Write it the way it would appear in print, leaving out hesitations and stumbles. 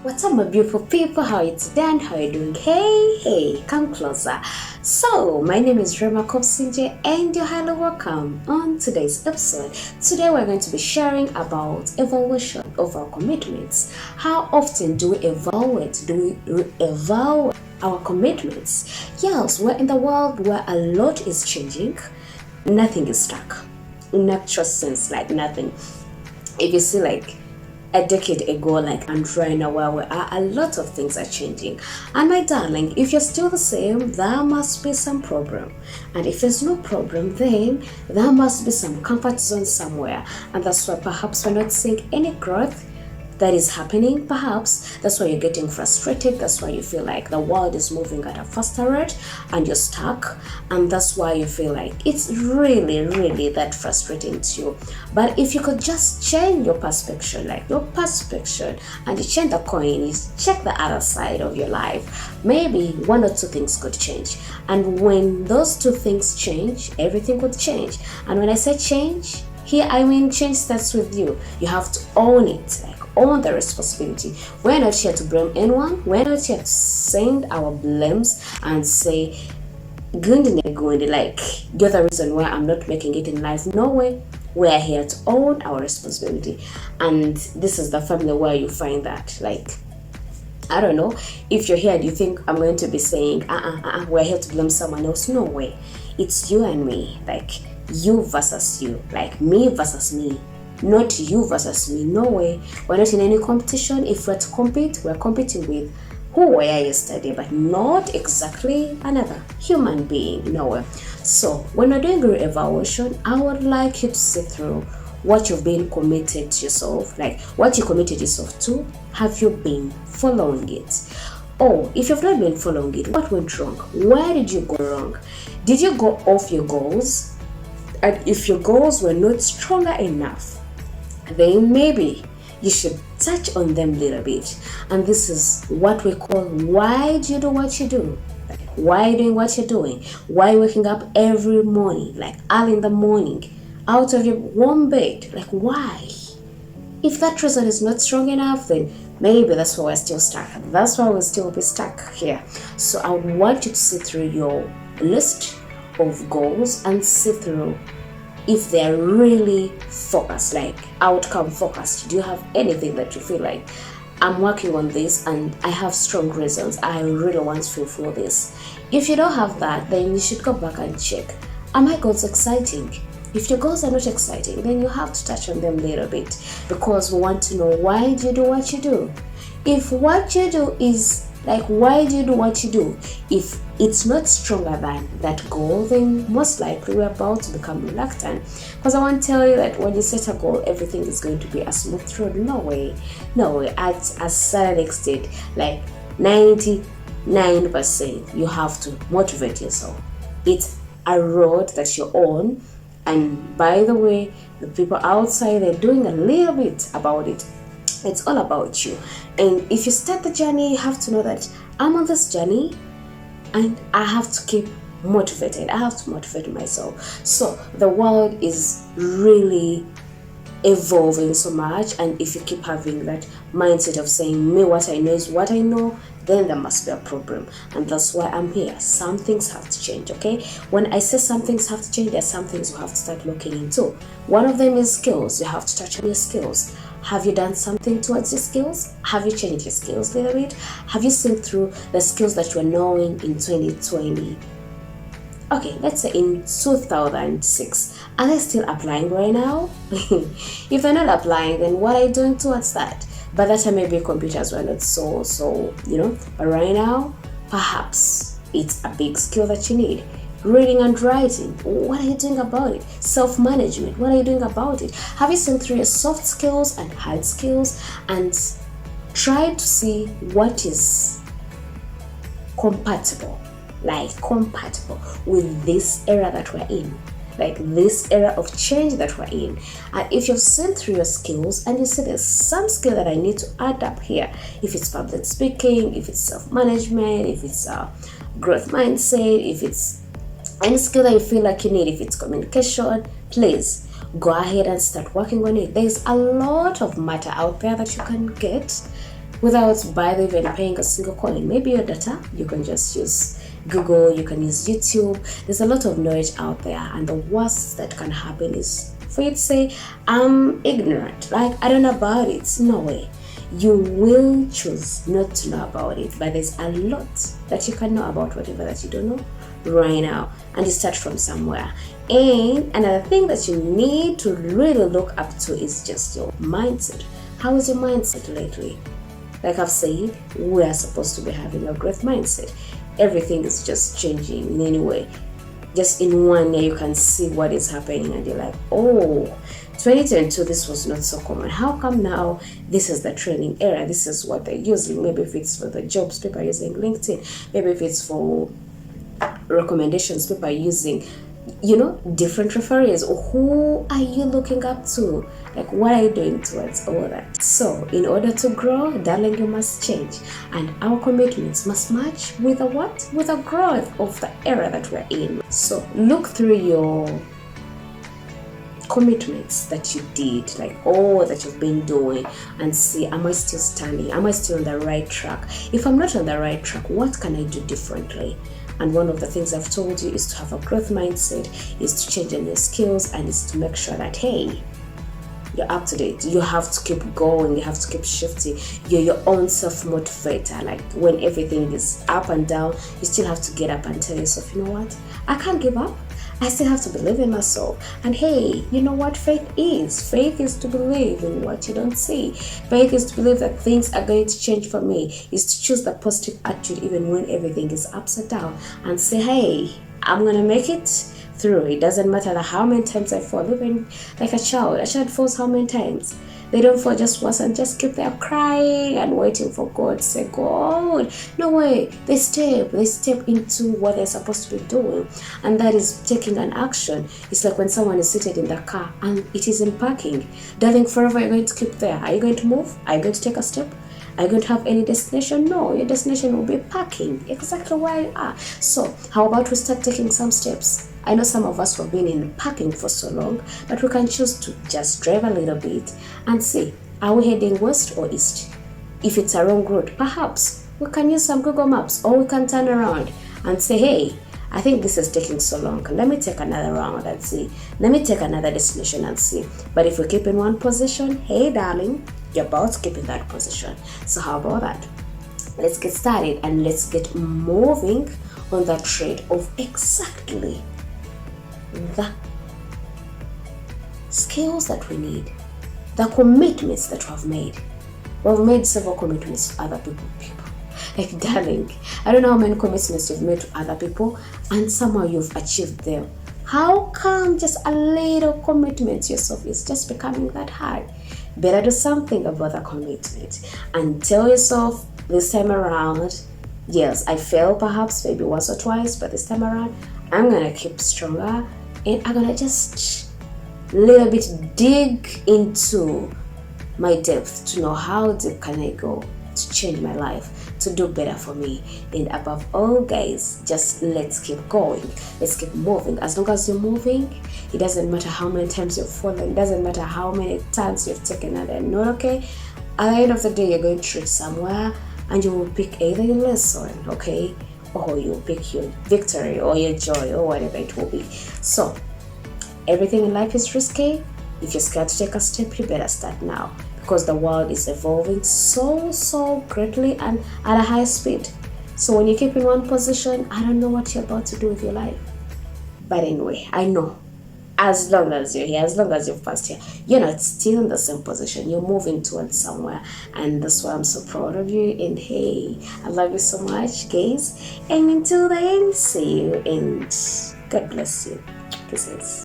What's up, my beautiful people? How are you today? How are you doing? Hey, come closer. So, my name is Rema Kopsinje and you're highly welcome on today's episode. Today, we're going to be sharing about evaluation of our commitments. How often do we evaluate? Do we evaluate our commitments? Yes, we're in the world where a lot is changing. Nothing is stuck. In actual sense, like nothing. If you see like a decade ago, like and right now where we are, a lot of things are changing. And my darling, if you're still the same, there must be some problem. And if there's no problem, then there must be some comfort zone somewhere. And that's why perhaps we're not seeing any growth that is happening. Perhaps that's why you're getting frustrated. That's why you feel like the world is moving at a faster rate and you're stuck. And that's why you feel like it's really that frustrating to you. But if you could just change your perspective, like your perspective, and you change the coin, you check the other side of your life, maybe one or two things could change. And when those two things change, everything could change. And when I say change, here I mean change starts with you. You have to own it, like own the responsibility. We're not here to blame anyone. We're not here to send our blames and say, Gundi, like you're the reason why I'm not making it in life. No way. We're here to own our responsibility. And this is the family where you find that, like, I don't know, if you're here and you think I'm going to be saying, we're here to blame someone else. No way. It's you and me, like you versus you, like me versus me. Not you versus me. No way. We're not in any competition. If we're to compete, we're competing with who were yesterday, but not exactly another human being. No way. So when we're doing re-evaluation, I would like you to see through what you've been committed to yourself, like what you committed yourself to. Have you been following it? Or if you've not been following it, what went wrong? Where did you go wrong? Did you go off your goals? And if your goals were not stronger enough, then maybe you should touch on them a little bit. And this is what we call, why do you do what you do? Like, why are you doing what you're doing? Why are you waking up every morning, like early in the morning, out of your warm bed? Like, why? If that reason is not strong enough, then maybe that's why we're still stuck. That's why we'll still be stuck here. So I would want you to see through your list of goals and see through if they're really focused, like outcome focused. Do you have anything that you feel like, I'm working on this and I have strong reasons, I really want to fulfill this? If you don't have that, then you should go back and check, are my goals exciting? If your goals are not exciting, then you have to touch on them a little bit, because we want to know, why do you do what you do? If what you do is like, why do you do what you do? If it's not stronger than that goal, then most likely we're about to become reluctant. Because I want to tell you that when you set a goal, everything is going to be a smooth road. No way. At a certain extent, like 99%, you have to motivate yourself. It's a road that you're on. And by the way, the people outside, they're doing a little bit about it. It's all about you. And if you start the journey, you have to know that I'm on this journey and I have to keep motivated. I have to motivate myself. So the world is really evolving so much, and if you keep having that mindset of saying, me, what I know is what I know, then there must be a problem. And that's why I'm here. Some things have to change, okay? When I say some things have to change, there are some things you have to start looking into. One of them is skills. You have to touch on your skills. Have you done something towards your skills? Have you changed your skills a little bit? Have you seen through the skills that you were knowing in 2020? Okay, let's say in 2006. Are they still applying right now? If they're not applying, then what are you doing towards that? By that time, maybe computers were not so, but right now, perhaps it's a big skill that you need. Reading and writing, what are you doing about it? Self-management, what are you doing about it? Have you seen through your soft skills and hard skills and tried to see what is compatible with this era that we're in, like this era of change that we're in? And if you've seen through your skills and you see there's some skill that I need to add up here, if it's public speaking, if it's self-management, if it's a growth mindset, if it's any skill that you feel like you need, if it's communication, please go ahead and start working on it. There's a lot of matter out there that you can get without by the even paying a single coin. Maybe your data, you can just use Google, you can use YouTube. There's a lot of knowledge out there, and the worst that can happen is for you to say, I'm ignorant, like I don't know about it. No way. You will choose not to know about it, but there's a lot that you can know about whatever that you don't know right now, and you start from somewhere. And another thing that you need to really look up to is just your mindset. How is your mindset lately? Like I've said, we are supposed to be having a growth mindset. Everything is just changing in any way. Just in 1 year, you can see what is happening, and you're like, oh, 2022, this was not so common. How come now this is the training era? This is what they're using. Maybe if it's for the jobs, people are using LinkedIn. Maybe if it's for recommendations, people are using, different referrals. Who are you looking up to? Like, what are you doing towards all that? So in order to grow, darling, you must change, and our commitments must match with with the growth of the era that we're in. So look through your commitments that you did, like all that you've been doing, and see, am I still standing? Am I still on the right track? If I'm not on the right track, what can I do differently? And one of the things I've told you is to have a growth mindset, is to change on your skills, and is to make sure that, hey, you're up to date. You have to keep going. You have to keep shifting. You're your own self-motivator. Like when everything is up and down, you still have to get up and tell yourself, you know what? I can't give up. I still have to believe in myself. And hey, you know what faith is? Faith is to believe in what you don't see. Faith is to believe that things are going to change for me. Is to choose the positive attitude even when everything is upside down, and say, hey, I'm gonna make it through. It doesn't matter how many times I fall. Even like a child falls how many times? They don't fall just once and just keep there crying and waiting for God to say, God, no way. They step into what they're supposed to be doing, and that is taking an action. It's like when someone is seated in the car and it is in parking. Darling, forever you're going to keep there? Are you going to move? Are you going to take a step? Are you going to have any destination? No, your destination will be parking exactly where you are. So how about we start taking some steps? I know some of us have been in parking for so long, but we can choose to just drive a little bit and see, are we heading west or east? If it's a wrong road, perhaps we can use some Google Maps, or we can turn around and say, hey, I think this is taking so long. Let me take another round and see. Let me take another destination and see. But if we keep in one position, hey, darling, you're about to keep in that position. So how about that? Let's get started and let's get moving on that trade of exactly the skills that we need, the commitments that we have made. We've made several commitments to other people. Like, darling, I don't know how many commitments you've made to other people, and somehow you've achieved them. How come just a little commitment to yourself is just becoming that hard? Better do something about the commitment and tell yourself, this time around, yes, I failed perhaps maybe once or twice, but this time around, I'm gonna keep stronger, and I'm gonna just little bit dig into my depth to know how deep can I go to change my life, to do better for me. And above all, guys, just let's keep going. Let's keep moving. As long as you're moving, it doesn't matter how many times you've fallen. It doesn't matter how many times you've taken a note, okay? At the end of the day, you're going to reach somewhere, and you will pick either your lesson, okay? Or you'll pick your victory or your joy or whatever it will be. So, everything in life is risky. If you're scared to take a step, you better start now, because the world is evolving so greatly and at a high speed. So when you keep in one position, I don't know what you're about to do with your life. But anyway, I know as long as you're here, as long as you've passed here, you're not still in the same position. You're moving towards somewhere, and that's why I'm so proud of you. And hey, I love you so much, guys. And until then, see you, and God bless you. Kisses.